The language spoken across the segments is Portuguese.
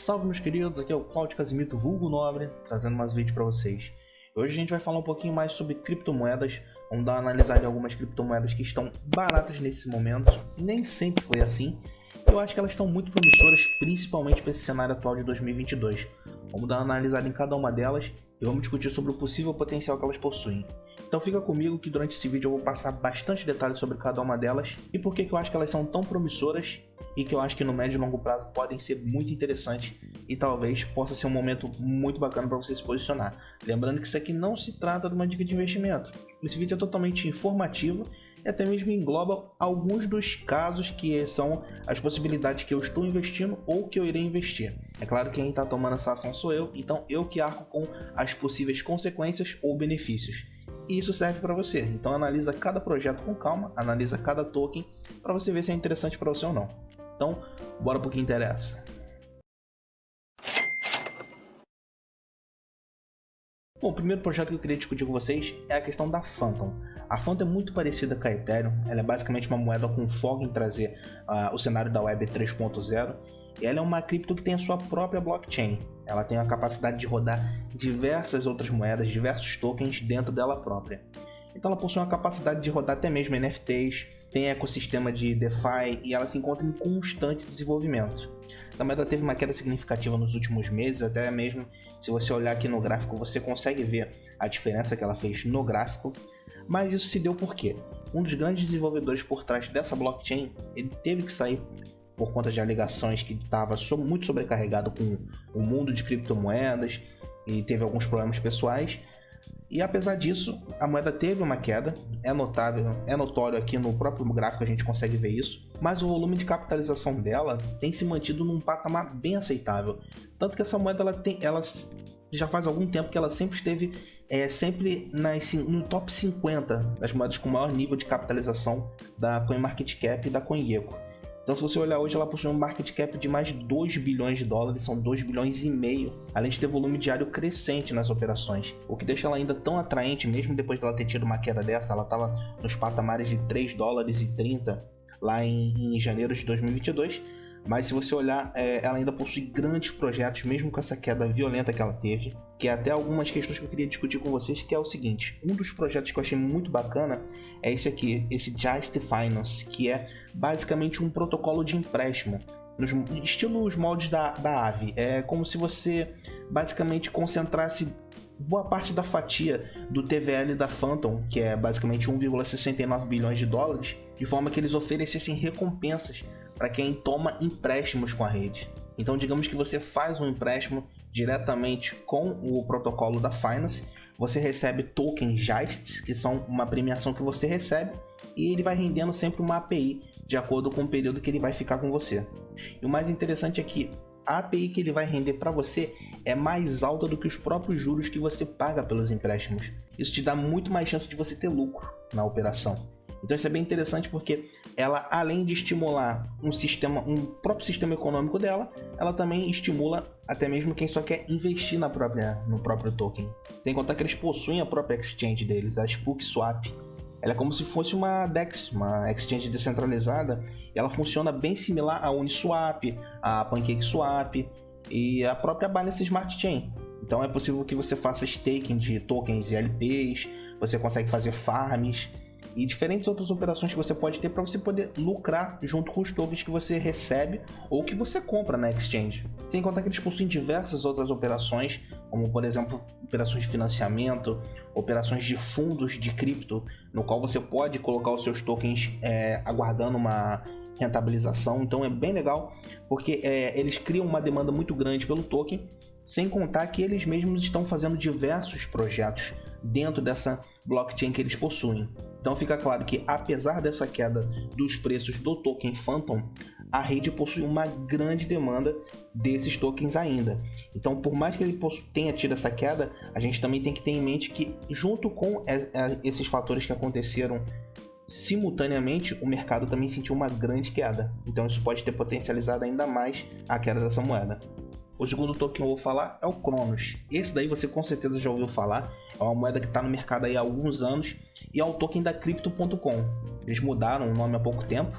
salve meus queridos, aqui é o Claudio Casimito, vulgo Nobre, trazendo mais vídeo para vocês. Hoje a gente vai falar um pouquinho mais sobre criptomoedas, vamos dar uma analisada em algumas criptomoedas que estão baratas nesse momento, nem sempre foi assim. Eu acho que elas estão muito promissoras, principalmente para esse cenário atual de 2022. Vamos dar uma analisada em cada uma delas e vamos discutir sobre o possível potencial que elas possuem. Então fica comigo que durante esse vídeo eu vou passar bastante detalhes sobre cada uma delas e por que eu acho que elas são tão promissoras e que eu acho que no médio e longo prazo podem ser muito interessantes e talvez possa ser um momento muito bacana para você se posicionar. Lembrando que isso aqui não se trata de uma dica de investimento. Esse vídeo é totalmente informativo e até mesmo engloba alguns dos casos que são as possibilidades que eu estou investindo ou que eu irei investir. É claro que quem está tomando essa ação sou eu, então eu que arco com as possíveis consequências ou benefícios. E isso serve para você, então analisa cada projeto com calma, analisa cada token para você ver se é interessante para você ou não. Então, bora pro que interessa. Bom, o primeiro projeto que eu queria discutir com vocês é a questão da Phantom. A Phantom é muito parecida com a Ethereum, ela é basicamente uma moeda com foco em trazer o cenário da Web 3.0. E ela é uma cripto que tem a sua própria blockchain. Ela tem a capacidade de rodar diversas outras moedas, diversos tokens dentro dela própria. Então ela possui uma capacidade de rodar até mesmo NFTs, tem ecossistema de DeFi e ela se encontra em constante desenvolvimento. A moeda teve uma queda significativa nos últimos meses, até mesmo se você olhar aqui no gráfico você consegue ver a diferença que ela fez no gráfico, mas isso se deu porque um dos grandes desenvolvedores por trás dessa blockchain, ele teve que sair por conta de alegações que estava muito sobrecarregado com o mundo de criptomoedas e teve alguns problemas pessoais. E apesar disso, a moeda teve uma queda, é notório aqui no próprio gráfico, a gente consegue ver isso, mas o volume de capitalização dela tem se mantido num patamar bem aceitável. Tanto que essa moeda ela já faz algum tempo que ela sempre esteve sempre no top 50 das moedas com maior nível de capitalização da CoinMarketCap e da CoinGecko. Então se você olhar hoje, ela possui um market cap de mais de 2 bilhões de dólares, são 2 bilhões e meio, além de ter volume diário crescente nas operações, o que deixa ela ainda tão atraente, mesmo depois de ela ter tido uma queda dessa. Ela estava nos patamares de 3 dólares e 30 lá em janeiro de 2022, mas se você olhar, ela ainda possui grandes projetos, mesmo com essa queda violenta que ela teve, que é até algumas questões que eu queria discutir com vocês, que é o seguinte: um dos projetos que eu achei muito bacana é esse aqui, esse Just Finance, que é basicamente um protocolo de empréstimo, estilo os moldes da Aave. É como se você basicamente concentrasse boa parte da fatia do TVL da Phantom, que é basicamente 1,69 bilhões de dólares, de forma que eles oferecessem recompensas para quem toma empréstimos com a rede. Então digamos que você faz um empréstimo diretamente com o protocolo da Finance, você recebe tokens JAST, que são uma premiação que você recebe, e ele vai rendendo sempre uma API de acordo com o período que ele vai ficar com você. E o mais interessante é que a API que ele vai render para você é mais alta do que os próprios juros que você paga pelos empréstimos. Isso te dá muito mais chance de você ter lucro na operação. Então isso é bem interessante porque ela, além de estimular um próprio sistema econômico dela, ela também estimula até mesmo quem só quer investir no próprio token. Sem contar que eles possuem a própria exchange deles, a SpookSwap. Ela é como se fosse uma DEX, uma exchange descentralizada, e ela funciona bem similar a Uniswap, a PancakeSwap e a própria Binance Smart Chain. Então é possível que você faça staking de tokens e LPs, você consegue fazer farms e diferentes outras operações que você pode ter para você poder lucrar junto com os tokens que você recebe ou que você compra na exchange. Sem contar que eles possuem diversas outras operações, como por exemplo operações de financiamento, operações de fundos de cripto, no qual você pode colocar os seus tokens aguardando uma rentabilização. Então é bem legal porque eles criam uma demanda muito grande pelo token, sem contar que eles mesmos estão fazendo diversos projetos dentro dessa blockchain que eles possuem. Então fica claro que apesar dessa queda dos preços do token Phantom, a rede possui uma grande demanda desses tokens ainda. Então por mais que ele tenha tido essa queda, a gente também tem que ter em mente que junto com esses fatores que aconteceram simultaneamente, o mercado também sentiu uma grande queda. Então isso pode ter potencializado ainda mais a queda dessa moeda. O segundo token que eu vou falar é o Cronos. Esse daí você com certeza já ouviu falar. É uma moeda que está no mercado aí há alguns anos e é o token da Crypto.com. Eles mudaram o nome há pouco tempo,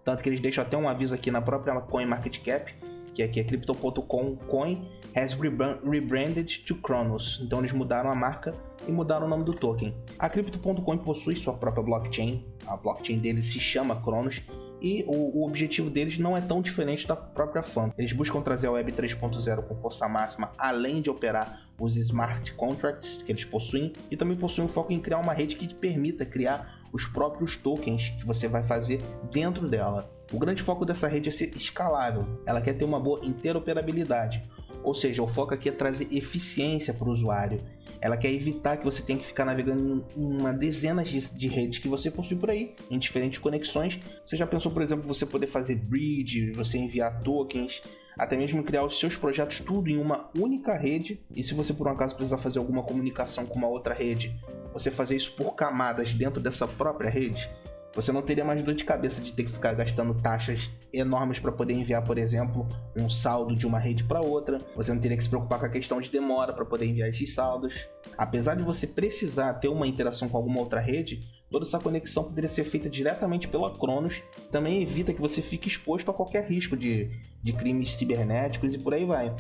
tanto que eles deixam até um aviso aqui na própria CoinMarketCap que aqui é Crypto.com Coin has rebranded to Cronos. Então eles mudaram a marca e mudaram o nome do token. A Crypto.com possui sua própria blockchain, a blockchain deles se chama Cronos, e o objetivo deles não é tão diferente da própria Phantom. Eles buscam trazer a Web 3.0 com força máxima, além de operar os smart contracts que eles possuem, e também possuem um foco em criar uma rede que te permita criar os próprios tokens que você vai fazer dentro dela. O grande foco dessa rede é ser escalável, ela quer ter uma boa interoperabilidade, ou seja, o foco aqui é trazer eficiência para o usuário. Ela quer evitar que você tenha que ficar navegando em uma dezena de redes que você possui por aí, em diferentes conexões. Você já pensou, por exemplo, você poder fazer bridge, você enviar tokens, até mesmo criar os seus projetos tudo em uma única rede, e se você por um acaso precisar fazer alguma comunicação com uma outra rede, você fazer isso por camadas dentro dessa própria rede? Você não teria mais dor de cabeça de ter que ficar gastando taxas enormes para poder enviar, por exemplo, um saldo de uma rede para outra. Você não teria que se preocupar com a questão de demora para poder enviar esses saldos. Apesar de você precisar ter uma interação com alguma outra rede, toda essa conexão poderia ser feita diretamente pela Cronos. Também evita que você fique exposto a qualquer risco de crimes cibernéticos e por aí vai.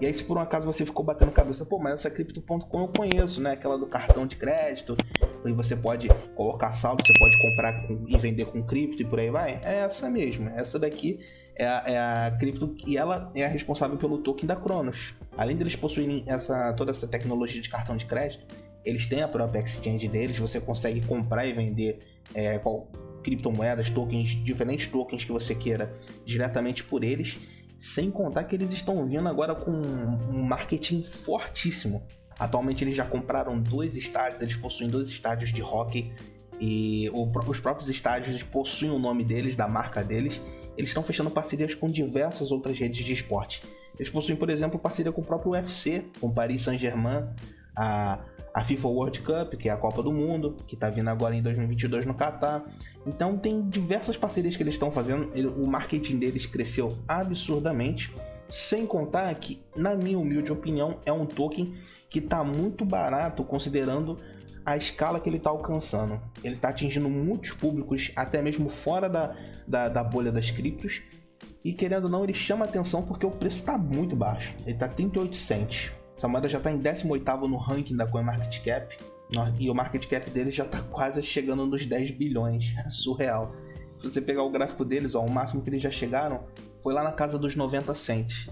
E aí, se por um acaso você ficou batendo cabeça, pô, mas essa Crypto.com eu conheço, né? Aquela do cartão de crédito, e você pode colocar saldo, você pode comprar e vender com cripto e por aí vai. É essa mesmo, essa daqui é a cripto, e ela é a responsável pelo token da Cronos. Além deles possuírem toda essa tecnologia de cartão de crédito, eles têm a própria exchange deles, você consegue comprar e vender criptomoedas, tokens, diferentes tokens que você queira diretamente por eles, sem contar que eles estão vindo agora com um marketing fortíssimo. Atualmente eles já compraram 2 estádios, eles possuem 2 estádios de hóquei, e os próprios estádios possuem o nome deles, da marca deles. Eles estão fechando parcerias com diversas outras redes de esporte. Eles possuem, por exemplo, parceria com o próprio UFC, com o Paris Saint-Germain, a FIFA World Cup, que é a Copa do Mundo, que está vindo agora em 2022 no Catar. Então tem diversas parcerias que eles estão fazendo, o marketing deles cresceu absurdamente, sem contar que, na minha humilde opinião, é um token que está muito barato considerando a escala que ele está alcançando. Ele está atingindo muitos públicos, até mesmo fora da bolha das criptos, e querendo ou não, ele chama atenção porque o preço está muito baixo, ele está 38 cents. Essa moeda já está em 18º no ranking da CoinMarketCap, e o market cap deles já está quase chegando nos 10 bilhões, é surreal. Se você pegar o gráfico deles, o máximo que eles já chegaram foi lá na casa dos 90 cents.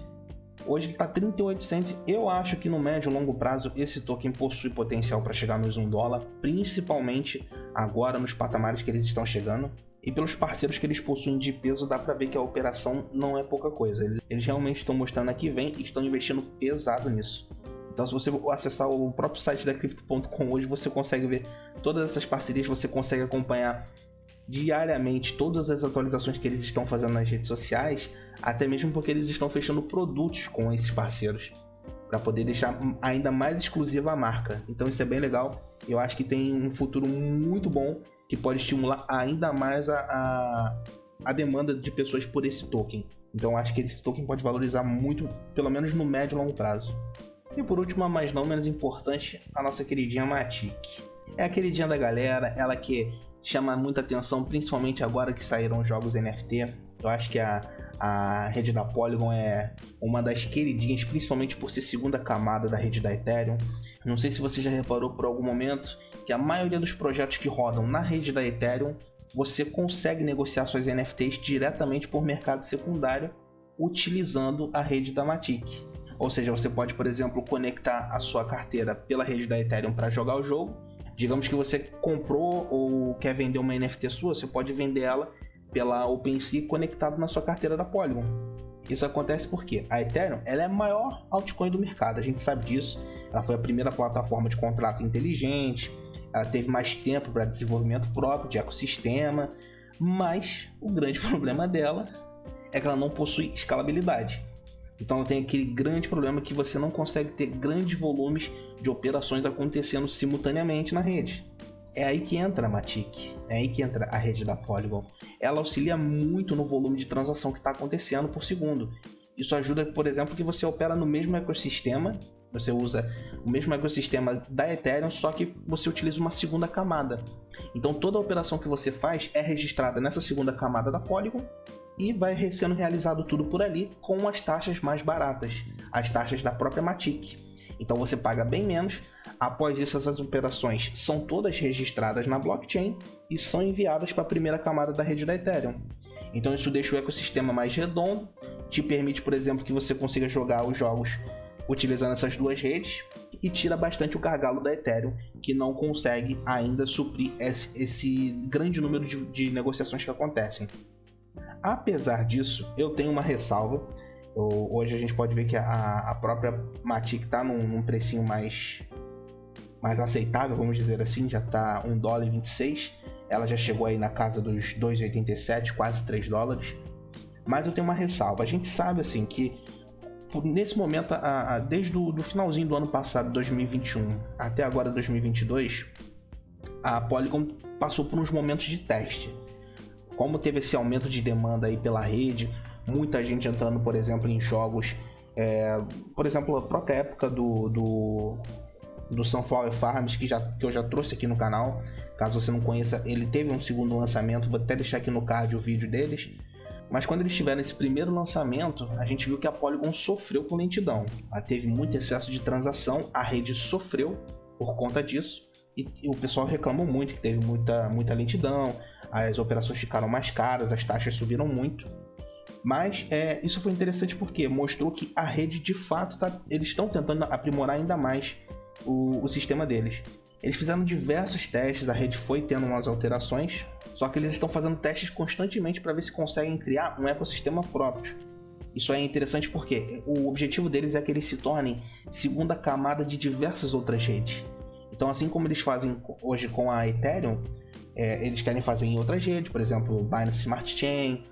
Hoje ele está 38 cents. Eu acho que no médio e longo prazo esse token possui potencial para chegar nos $1, principalmente agora nos patamares que eles estão chegando. E pelos parceiros que eles possuem de peso, dá para ver que a operação não é pouca coisa. Eles realmente estão mostrando aqui vem e estão investindo pesado nisso. Então, se você acessar o próprio site da Crypto.com hoje, você consegue ver todas essas parcerias, você consegue acompanhar diariamente todas as atualizações que eles estão fazendo nas redes sociais, até mesmo porque eles estão fechando produtos com esses parceiros, para poder deixar ainda mais exclusiva a marca. Então isso é bem legal, eu acho que tem um futuro muito bom, que pode estimular ainda mais a demanda de pessoas por esse token. Então eu acho que esse token pode valorizar muito, pelo menos no médio e longo prazo. E por último, mas não menos importante, a nossa queridinha Matic. É a queridinha da galera, ela que chama muita atenção, principalmente agora que saíram os jogos NFT. Eu acho que a rede da Polygon é uma das queridinhas, principalmente por ser segunda camada da rede da Ethereum. Não sei se você já reparou por algum momento que a maioria dos projetos que rodam na rede da Ethereum, você consegue negociar suas NFTs diretamente por mercado secundário, utilizando a rede da Matic. Ou seja, você pode, por exemplo, conectar a sua carteira pela rede da Ethereum para jogar o jogo. Digamos que você comprou ou quer vender uma NFT sua, você pode vender ela pela OpenSea conectado na sua carteira da Polygon. Isso acontece porque a Ethereum ela é a maior altcoin do mercado, a gente sabe disso. Ela foi a primeira plataforma de contrato inteligente, ela teve mais tempo para desenvolvimento próprio, de ecossistema, mas o grande problema dela é que ela não possui escalabilidade. Então ela tem aquele grande problema que você não consegue ter grandes volumes de operações acontecendo simultaneamente na rede. É aí que entra a Matic, é aí que entra a rede da Polygon. Ela auxilia muito no volume de transação que está acontecendo por segundo. Isso ajuda, por exemplo, que você opera no mesmo ecossistema, você usa o mesmo ecossistema da Ethereum, só que você utiliza uma segunda camada. Então toda a operação que você faz é registrada nessa segunda camada da Polygon, e vai sendo realizado tudo por ali com as taxas mais baratas, as taxas da própria Matic. Então você paga bem menos. Após isso, essas operações são todas registradas na blockchain e são enviadas para a primeira camada da rede da Ethereum. Então isso deixa o ecossistema mais redondo, te permite, por exemplo, que você consiga jogar os jogos utilizando essas duas redes e tira bastante o gargalo da Ethereum, que não consegue ainda suprir esse grande número de negociações que acontecem. Apesar disso, eu tenho uma ressalva. Hoje a gente pode ver que a própria Matic está num precinho mais aceitável, vamos dizer assim, já está $1,26. Ela já chegou aí na casa dos 2,87, quase $3. Mas eu tenho uma ressalva. A gente sabe assim que nesse momento, desde o finalzinho do ano passado, 2021, até agora 2022, a Polygon passou por uns momentos de teste. Como teve esse aumento de demanda aí pela rede, muita gente entrando, por exemplo, em jogos, por exemplo, a própria época do Sunflower Farms, que eu já trouxe aqui no canal. Caso você não conheça, ele teve um segundo lançamento, vou até deixar aqui no card o vídeo deles. Mas quando eles tiveram esse primeiro lançamento, a gente viu que a Polygon sofreu com lentidão. Ela teve muito excesso de transação, a rede sofreu por conta disso. E o pessoal reclamou muito que teve muita lentidão, as operações ficaram mais caras, as taxas subiram muito. Mas isso foi interessante porque mostrou que a rede de fato, eles estão tentando aprimorar ainda mais o sistema deles. Eles fizeram diversos testes, a rede foi tendo umas alterações, só que eles estão fazendo testes constantemente para ver se conseguem criar um ecossistema próprio. Isso é interessante porque o objetivo deles é que eles se tornem segunda camada de diversas outras redes. Então, assim como eles fazem hoje com a Ethereum, eles querem fazer em outras redes, por exemplo, o Binance Smart Chain,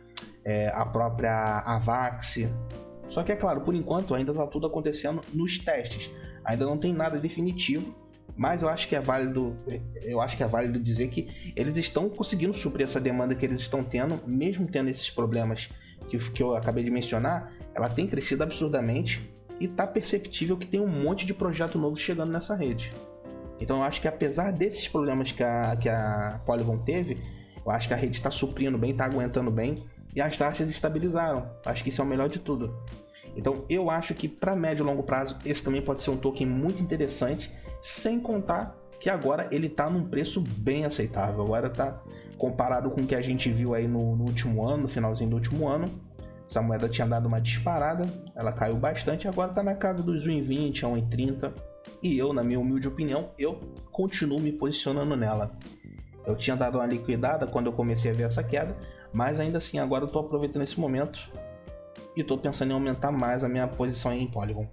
a própria Avax. Só que é claro, por enquanto ainda está tudo acontecendo nos testes. Ainda não tem nada definitivo, mas eu acho que é válido dizer que eles estão conseguindo suprir essa demanda que eles estão tendo, mesmo tendo esses problemas que eu acabei de mencionar. Ela tem crescido absurdamente e está perceptível que tem um monte de projeto novo chegando nessa rede. Então eu acho que apesar desses problemas que a Polygon teve, eu acho que a rede está suprindo bem, está aguentando bem e as taxas estabilizaram. Acho que isso é o melhor de tudo. Então eu acho que para médio e longo prazo esse também pode ser um token muito interessante, sem contar que agora ele está num preço bem aceitável. Agora está comparado com o que a gente viu aí no último ano, no finalzinho do último ano. Essa moeda tinha dado uma disparada, ela caiu bastante, agora está na casa dos 1,20 a 1,30. E eu, na minha humilde opinião, eu continuo me posicionando nela. Eu tinha dado uma liquidada quando eu comecei a ver essa queda, mas ainda assim agora eu estou aproveitando esse momento e estou pensando em aumentar mais a minha posição em Polygon.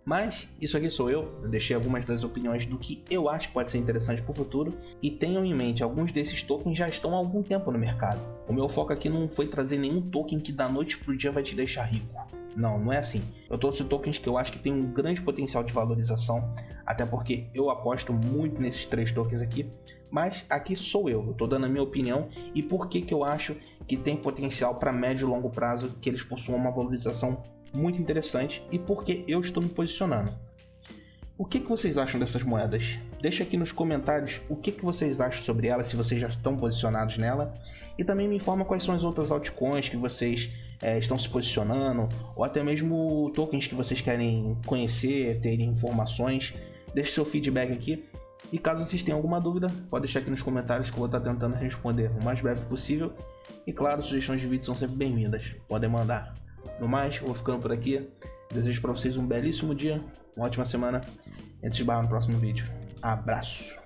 Mas isso aqui sou eu deixei algumas das opiniões do que eu acho que pode ser interessante para o futuro, e tenham em mente, alguns desses tokens já estão há algum tempo no mercado. O meu foco aqui não foi trazer nenhum token que da noite pro dia vai te deixar rico. Não é assim. Eu trouxe tokens que eu acho que tem um grande potencial de valorização, até porque eu aposto muito nesses 3 tokens aqui, mas aqui sou eu tô dando a minha opinião e por que eu acho que tem potencial para médio e longo prazo, que eles possuam uma valorização muito interessante e porque eu estou me posicionando. O que vocês acham dessas moedas? Deixa aqui nos comentários o que vocês acham sobre elas, se vocês já estão posicionados nela, e também me informa quais são as outras altcoins que vocês estão se posicionando, ou até mesmo tokens que vocês querem conhecer, terem informações. Deixe seu feedback aqui, e caso vocês tenham alguma dúvida, pode deixar aqui nos comentários que eu vou estar tentando responder o mais breve possível. E claro, sugestões de vídeo são sempre bem-vindas, podem mandar. No mais, eu vou ficando por aqui. Desejo para vocês um belíssimo dia, uma ótima semana. E a gente se esbarra no próximo vídeo. Abraço!